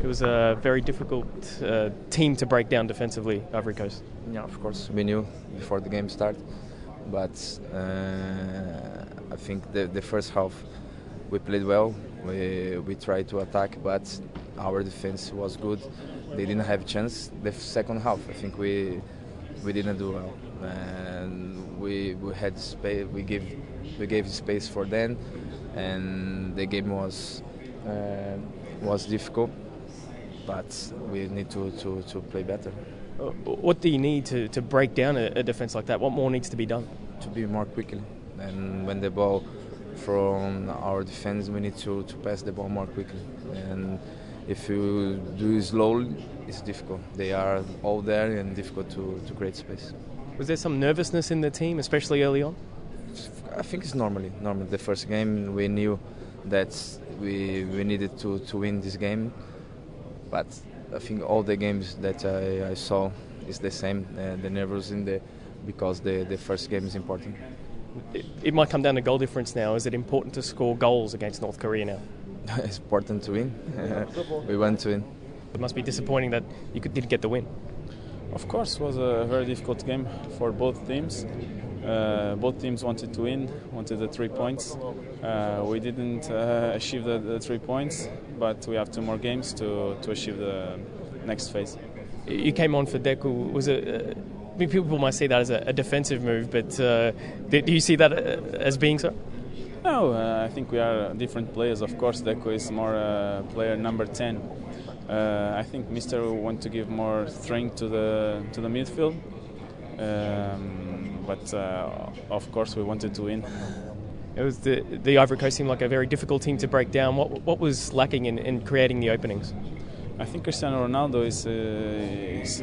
It was a very difficult team to break down defensively, Ivory Coast. Yeah, of course, we knew before the game started, but I think the first half we played well. We tried to attack, but our defense was good. They didn't have a chance. The second half, I think we didn't do well, and we had space. We gave space for them, and the game was difficult. But we need to play better. What do you need to break down a defence like that? What more needs to be done? To be more quickly, and when the ball from our defense, we need to pass the ball more quickly. And if you do it slowly, it's difficult. They are all there and difficult to create space. Was there some nervousness in the team, especially early on? I think it's normal. The first game, we knew that we needed to win this game. But I think all the games that I saw is the same. The nervous because the first game is important. It might come down to goal difference now. Is it important to score goals against North Korea now? It's important to win. We want to win. It must be disappointing that you didn't get the win. Of course, it was a very difficult game for both teams. Both teams wanted to win, wanted the 3 points. We didn't achieve the 3 points, but we have 2 more games to achieve the next phase. You came on for Deco. Was it? People might see that as a defensive move, but do you see that as being so? No, I think we are different players. Of course, Deco is more player number 10. I think Mr. want to give more strength to the midfield. But of course we wanted to win. It was the Ivory Coast seemed like a very difficult team to break down. What was lacking in creating the openings? I think Cristiano Ronaldo is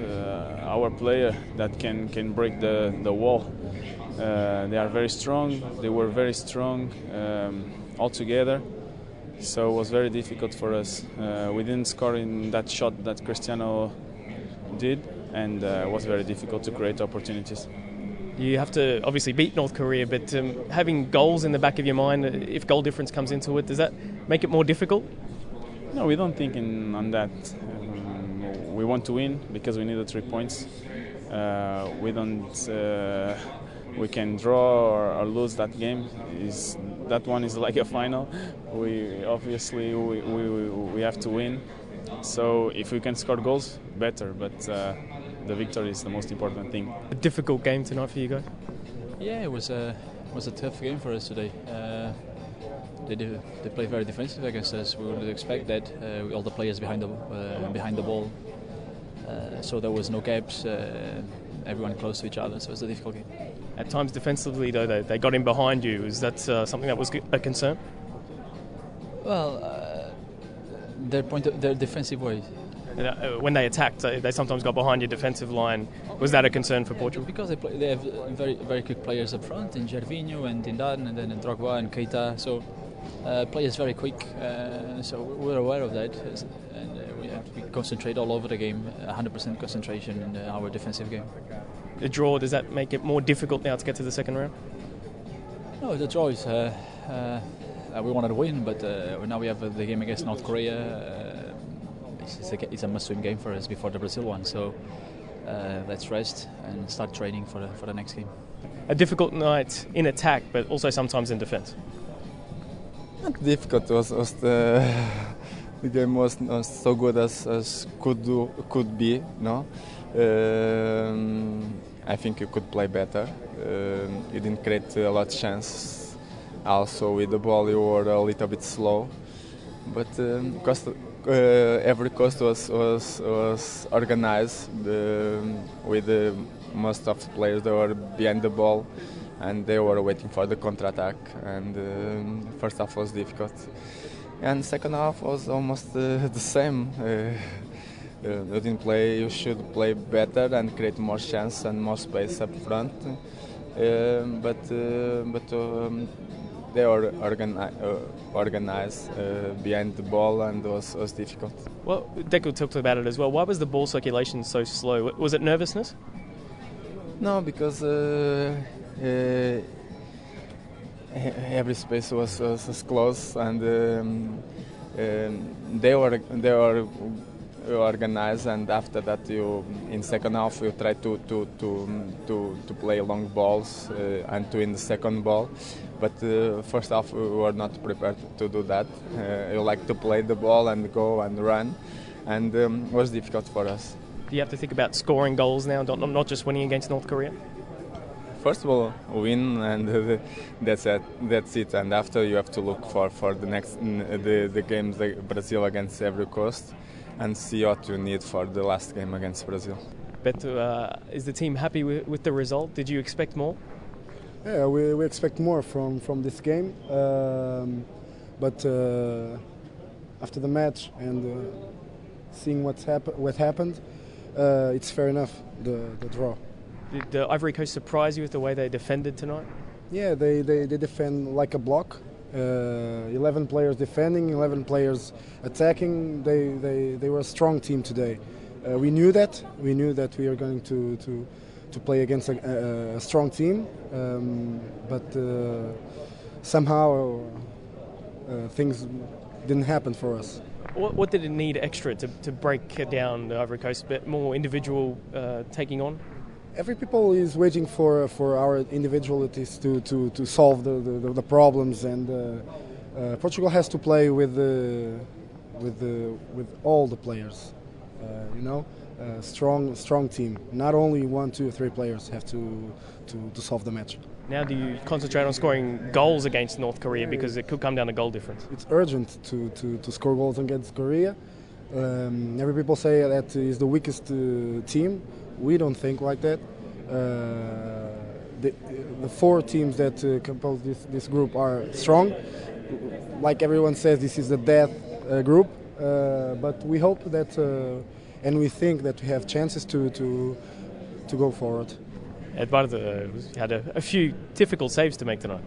our player that can break the wall. They are very strong. They were very strong all together. So it was very difficult for us. We didn't score in that shot that Cristiano did, and it was very difficult to create opportunities. You have to obviously beat North Korea, but having goals in the back of your mind, if goal difference comes into it, does that make it more difficult? No, we don't think on that. We want to win because we need the 3 points. We can draw or lose that game. That one is like a final. We obviously we have to win. So if we can score goals, better. But the victory is the most important thing. A difficult game tonight for you guys? Yeah, it was a tough game for us today. They played very defensive against us. We would expect that. All the players behind the ball, so there was no gaps. Everyone close to each other, so it was a difficult game. At times defensively, though, they got in behind you. Is that something that was a concern? Well, their defensive way. When they attacked, they sometimes got behind your defensive line. Was that a concern for Portugal? Because they have very very quick players up front in Gervinho and in Dan, and then in Drogba and Cote. So players very quick. So we're aware of that, and we have to concentrate all over the game. 100% concentration in our defensive game. The draw, does that make it more difficult now to get to the second round? No, the draw is. We wanted to win, but now we have the game against North Korea. It's a must-win game for us before the Brazil one. So let's rest and start training for the next game. A difficult night in attack, but also sometimes in defence. Not difficult. Was the game was not so good as could be. No, I think you could play better. You didn't create a lot of chances. Also with the ball you were a little bit slow, but Ivory Coast was organized with most of the players that were behind the ball, and they were waiting for the counter-attack. And first half was difficult, and second half was almost the same. You didn't play. You should play better and create more chance and more space up front. But they were organized behind the ball, and it was difficult. Well, Deco talked about it as well. Why was the ball circulation so slow? Was it nervousness? No, because every space was close, and they were organize, and after that you in second half you try to play long balls and to win the second ball. But first half we were not prepared to do that. You like to play the ball and go and run, and it was difficult for us. Do you have to think about scoring goals now, not just winning against North Korea? First of all, win, and that's it. And after you have to look for the next the games, like Brazil against Ivory Coast, and see what you need for the last game against Brazil. Beto, is the team happy with the result? Did you expect more? Yeah, we expect more from this game, but after the match and seeing what happened, it's fair enough, the draw. Did the Ivory Coast surprise you with the way they defended tonight? Yeah, they defend like a block. 11 players defending, 11 players attacking. They were a strong team today. We knew that. We knew that we are going to play against a strong team, but somehow things didn't happen for us. What did it need extra to break down the Ivory Coast? A bit more individual taking on? Every people is waiting for our individualities to solve the problems, and Portugal has to play with all the players. Strong team. Not only 1, 2, 3 players have to solve the match. Now, do you concentrate on scoring goals against North Korea, because it could come down to goal difference? It's urgent to score goals against Korea. Every people say that is the weakest team. We don't think like that. The 4 teams that compose this group are strong. Like everyone says, this is a death group. But we hope that, and we think that we have chances to go forward. Eduardo had a few difficult saves to make tonight.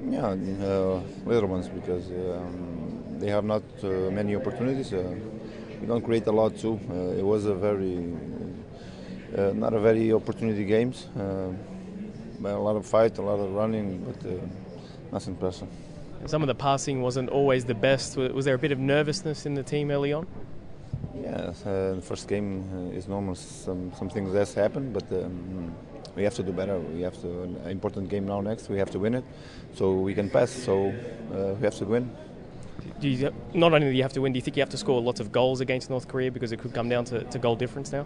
Yeah, little ones, because they have not many opportunities. We don't create a lot too. It was not a very opportunity games. A lot of fight, a lot of running, but nothing personal. Some of the passing wasn't always the best. Was there a bit of nervousness in the team early on? Yeah, the first game is normal. Some things has happened, but we have to do better. We have to an important game now next. We have to win it, so we can pass. So we have to win. Not only do you have to win, do you think you have to score lots of goals against North Korea, because it could come down to goal difference now?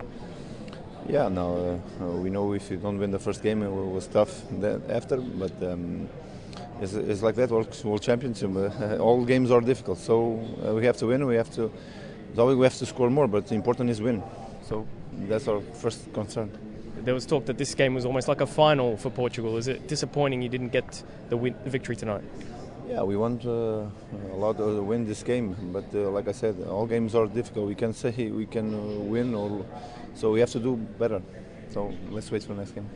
Yeah, no, we know if you don't win the first game, it was tough after, but it's like that, World Championship. All games are difficult, so we have to win. We have to score more, but the important is win. So that's our first concern. There was talk that this game was almost like a final for Portugal. Is it disappointing you didn't get the victory tonight? Yeah, we want a lot to win this game, but like I said, all games are difficult. We can say we can win, so we have to do better. So let's wait for the next game.